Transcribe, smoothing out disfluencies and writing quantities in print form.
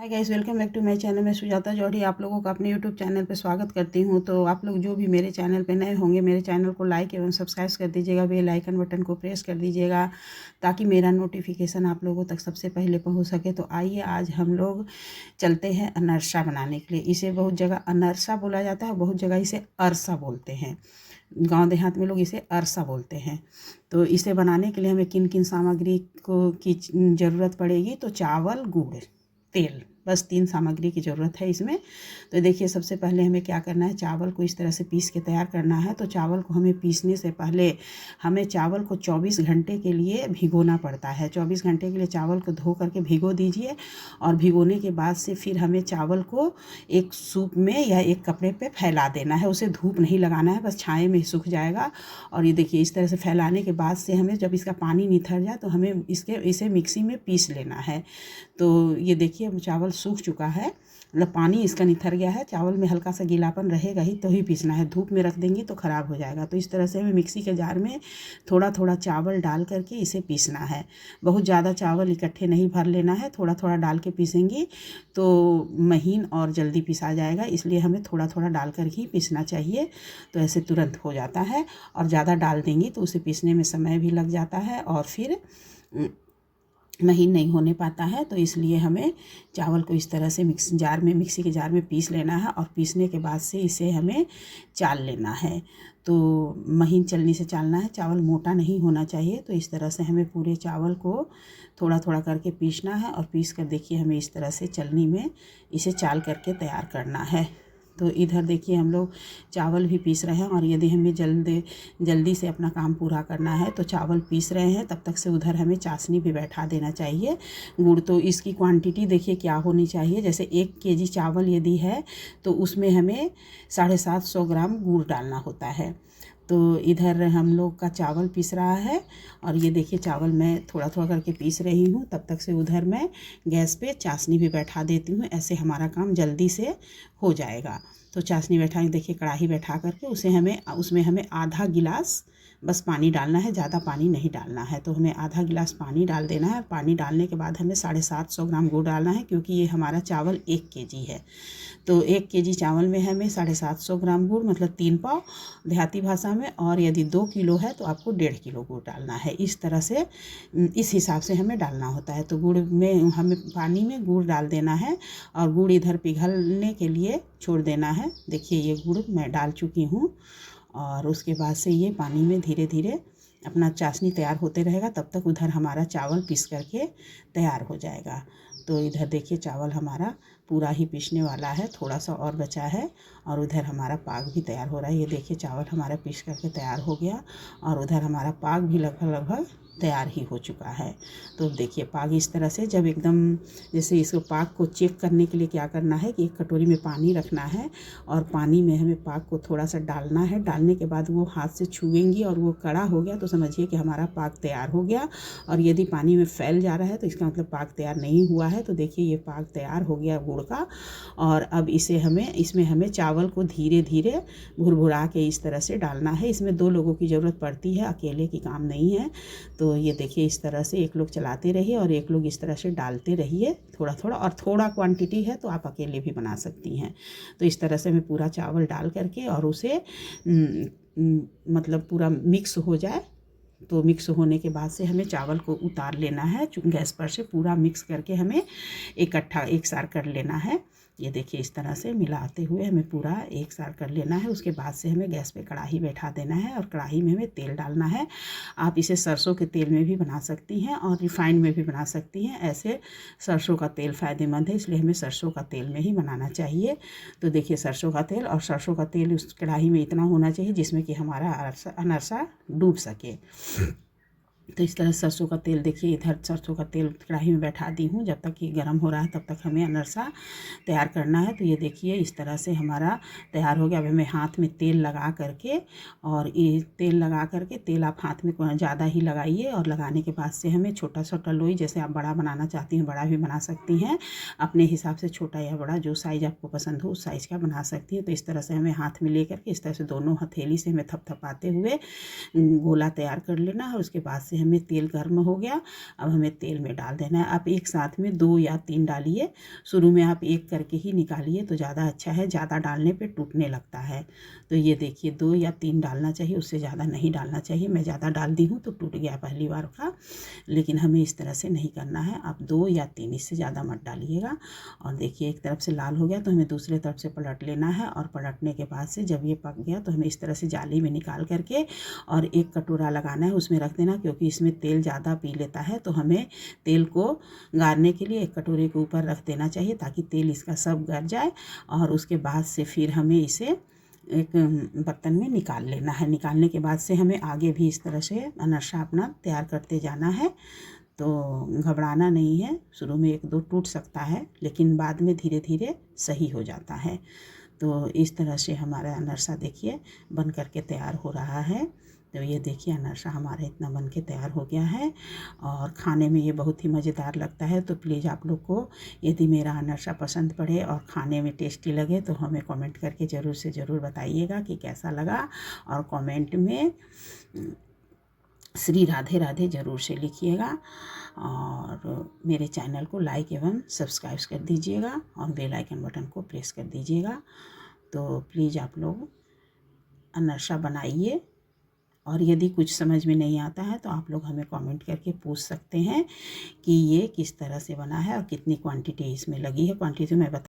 Hi guys, welcome back to my channel. मैं सुजाता जौहरी आप लोगों का अपने यूट्यूब चैनल पर स्वागत करती हूं। तो आप लोग जो भी मेरे चैनल पे नए होंगे, मेरे चैनल को लाइक एवं सब्सक्राइब कर दीजिएगा, बेल आइकन बटन को प्रेस कर दीजिएगा ताकि मेरा नोटिफिकेशन आप लोगों तक सबसे पहले पहुंच सके। तो आइए आज हम लोग चलते हैं अनरसा बनाने के लिए। इसे बहुत जगह अनरसा बोला जाता है, बहुत जगह इसे अरसा बोलते हैं। गांव देहात में लोग इसे अरसा बोलते हैं। तो इसे बनाने के लिए हमें किन किन सामग्री की ज़रूरत पड़ेगी। तो चावल, गुड़, तेल, बस 3 सामग्री की ज़रूरत है इसमें। तो देखिए, सबसे पहले हमें क्या करना है, चावल को इस तरह से पीस के तैयार करना है। तो चावल को हमें पीसने से पहले हमें चावल को 24 घंटे के लिए भिगोना पड़ता है। 24 घंटे के लिए चावल को धो करके भिगो दीजिए और भिगोने के बाद से फिर हमें चावल को एक सूप में या एक कपड़े पे फैला देना है। उसे धूप नहीं लगाना है, बस छाए में ही सूख जाएगा। और ये देखिए, इस तरह से फैलाने के बाद से हमें जब इसका पानी निथर जाए तो हमें इसे मिक्सी में पीस लेना है। तो ये देखिए, अब चावल सूख चुका है, मतलब पानी इसका निथर गया है। चावल में हल्का सा गीलापन रहेगा ही तो ही पीसना है, धूप में रख देंगे तो ख़राब हो जाएगा। तो इस तरह से हमें मिक्सी के जार में थोड़ा थोड़ा चावल डाल करके इसे पीसना है। बहुत ज़्यादा चावल इकट्ठे नहीं भर लेना है, थोड़ा थोड़ा डाल के पीसेंगी तो महीन और जल्दी पिसा जाएगा। इसलिए हमें थोड़ा थोड़ा डाल कर ही पीसना चाहिए, तो ऐसे तुरंत हो जाता है। और ज़्यादा डाल देंगी तो उसे पीसने में समय भी लग जाता है और फिर महीन नहीं होने पाता है। तो इसलिए हमें चावल को इस तरह से मिक्सी के जार में पीस लेना है और पीसने के बाद से इसे हमें चाल लेना है। तो महीन चलनी से चालना है, चावल मोटा नहीं होना चाहिए। तो इस तरह से हमें पूरे चावल को थोड़ा थोड़ा करके पीसना है और पीस कर देखिए हमें इस तरह से चलनी में इसे चाल करके तैयार करना है। तो इधर देखिए हम लोग चावल भी पीस रहे हैं और यदि हमें जल्दी से अपना काम पूरा करना है तो चावल पीस रहे हैं तब तक से उधर हमें चाशनी भी बैठा देना चाहिए। गुड़ तो इसकी क्वांटिटी देखिए क्या होनी चाहिए, जैसे 1 केजी चावल यदि है तो उसमें हमें 750 ग्राम गुड़ डालना होता है। तो इधर हम लोग का चावल पीस रहा है और ये देखिए चावल मैं थोड़ा थोड़ा करके पीस रही हूँ। तब तक से उधर मैं गैस पे चाशनी भी बैठा देती हूँ, ऐसे हमारा काम जल्दी से हो जाएगा। तो चाशनी बैठा देखिए, कढ़ाई बैठा करके उसमें हमें आधा गिलास बस पानी डालना है, ज़्यादा पानी नहीं डालना है। तो हमें आधा गिलास पानी डाल देना है। पानी डालने के बाद हमें 750 ग्राम गुड़ डालना है, क्योंकि ये हमारा चावल 1 केजी है। तो 1 केजी चावल में हमें 750 ग्राम गुड़, मतलब 3 पाव देहाती भाषा में। और यदि 2 किलो है तो आपको 1.5 किलो गुड़ डालना है। इस तरह से इस हिसाब से हमें डालना होता है। तो गुड़ में हमें पानी में गुड़ डाल देना है और गुड़ इधर पिघलने के लिए छोड़ देना है। देखिए ये गुड़ मैं डाल चुकी हूँ और उसके बाद से ये पानी में धीरे धीरे अपना चाशनी तैयार होते रहेगा, तब तक उधर हमारा चावल पीस करके तैयार हो जाएगा। तो इधर देखिए चावल हमारा पूरा ही पीसने वाला है, थोड़ा सा और बचा है और उधर हमारा पाग भी तैयार हो रहा है। ये देखिए चावल हमारा पीस करके तैयार हो गया और उधर हमारा पाग भी लगभग तैयार ही हो चुका है। तो देखिए पाग इस तरह से, जब एकदम जैसे इसको पाग को चेक करने के लिए क्या करना है कि एक कटोरी में पानी रखना है और पानी में हमें पाग को थोड़ा सा डालना है। डालने के बाद वो हाथ से छुएंगी और वो कड़ा हो गया तो समझिए कि हमारा पाग तैयार हो गया। और यदि पानी में फैल जा रहा है तो इसका मतलब पाग तैयार नहीं हुआ है। तो देखिए ये पाग तैयार हो गया गुड़ का। और अब इसमें हमें चावल को धीरे धीरे भुरभुरा के इस तरह से डालना है। इसमें 2 लोगों की ज़रूरत पड़ती है, अकेले की काम नहीं है। तो ये देखिए इस तरह से एक लोग चलाते रहिए और एक लोग इस तरह से डालते रहिए थोड़ा थोड़ा। और थोड़ा क्वांटिटी है तो आप अकेले भी बना सकती हैं। तो इस तरह से हमें पूरा चावल डाल करके और उसे मतलब पूरा मिक्स हो जाए। तो मिक्स होने के बाद से हमें चावल को उतार लेना है गैस पर से, पूरा मिक्स करके हमें इकट्ठा एक सार कर लेना है। ये देखिए इस तरह से मिलाते हुए हमें पूरा एक सार कर लेना है। उसके बाद से हमें गैस पे कढ़ाई बैठा देना है और कढ़ाई में हमें तेल डालना है। आप इसे सरसों के तेल में भी बना सकती हैं और रिफाइंड में भी बना सकती हैं। ऐसे सरसों का तेल फ़ायदेमंद है, इसलिए हमें सरसों का तेल में ही बनाना चाहिए। तो देखिए सरसों का तेल, और सरसों का तेल उस कढ़ाई में इतना होना चाहिए जिसमें कि हमारा अनरसा डूब सके। तो इस तरह सरसों का तेल देखिए, इधर सरसों का तेल कढ़ाई में बैठा दी हूँ। जब तक ये गर्म हो रहा है तब तक हमें अनरसा तैयार करना है। तो ये देखिए इस तरह से हमारा तैयार हो गया। अब हमें हाथ में तेल लगा करके, और ये तेल लगा करके, तेल आप हाथ में ज़्यादा ही लगाइए और लगाने के बाद से हमें छोटा छोटा लोई, जैसे आप बड़ा बनाना चाहती हैं बड़ा भी बना सकती हैं, अपने हिसाब से छोटा या बड़ा जो साइज़ आपको पसंद हो उस साइज़ का बना सकती हैं। तो इस तरह से हमें हाथ में ले करके इस तरह से दोनों हथेली से हमें थपथपाते हुए गोला तैयार कर लेना है। उसके बाद से हमें तेल गर्म हो गया। अब हमें तेल में डाल देना है। आप एक साथ में 2 या 3 डालिए। शुरू में आप एक करके ही निकालिए तो ज़्यादा अच्छा है, ज़्यादा डालने पे टूटने लगता है। तो ये देखिए 2 या 3 डालना चाहिए, उससे ज़्यादा नहीं डालना चाहिए। मैं ज़्यादा डाल दी हूँ तो टूट गया पहली बार का, लेकिन हमें इस तरह से नहीं करना है। आप 2 या 3, इससे ज़्यादा मत डालिएगा। और देखिए एक तरफ से लाल हो गया तो हमें दूसरे तरफ से पलट लेना है, और पलटने के बाद से जब ये पक गया तो हमें इस तरह से जाली में निकाल करके और एक कटोरा लगाना है, उसमें रख देना, क्योंकि इसमें तेल ज़्यादा पी लेता है। तो हमें तेल को गारने के लिए एक कटोरे के ऊपर रख देना चाहिए ताकि तेल इसका सब गर जाए। और उसके बाद से फिर हमें इसे एक बर्तन में निकाल लेना है। निकालने के बाद से हमें आगे भी इस तरह से अनरसा अपना तैयार करते जाना है। तो घबराना नहीं है। शुरू में 1-2 टूट सकता है, लेकिन बाद में धीरे धीरे सही हो जाता है। तो इस तरह से हमारा अनरसा देखिए बन करके तैयार हो रहा है। तो ये देखिए अनरसा हमारा इतना बन के तैयार हो गया है, और खाने में ये बहुत ही मज़ेदार लगता है। तो प्लीज़ आप लोग को यदि मेरा अनरसा पसंद पड़े और खाने में टेस्टी लगे तो हमें कमेंट करके ज़रूर से ज़रूर बताइएगा कि कैसा लगा। और कमेंट में श्री राधे राधे ज़रूर से लिखिएगा, और मेरे चैनल को लाइक एवं सब्सक्राइब कर दीजिएगा, और बेल आइकन बटन को प्रेस कर दीजिएगा। तो प्लीज़ आप लोग अनरसा बनाइए, और यदि कुछ समझ में नहीं आता है तो आप लोग हमें कमेंट करके पूछ सकते हैं कि ये किस तरह से बना है और कितनी क्वांटिटी इसमें लगी है। क्वांटिटी मैं बता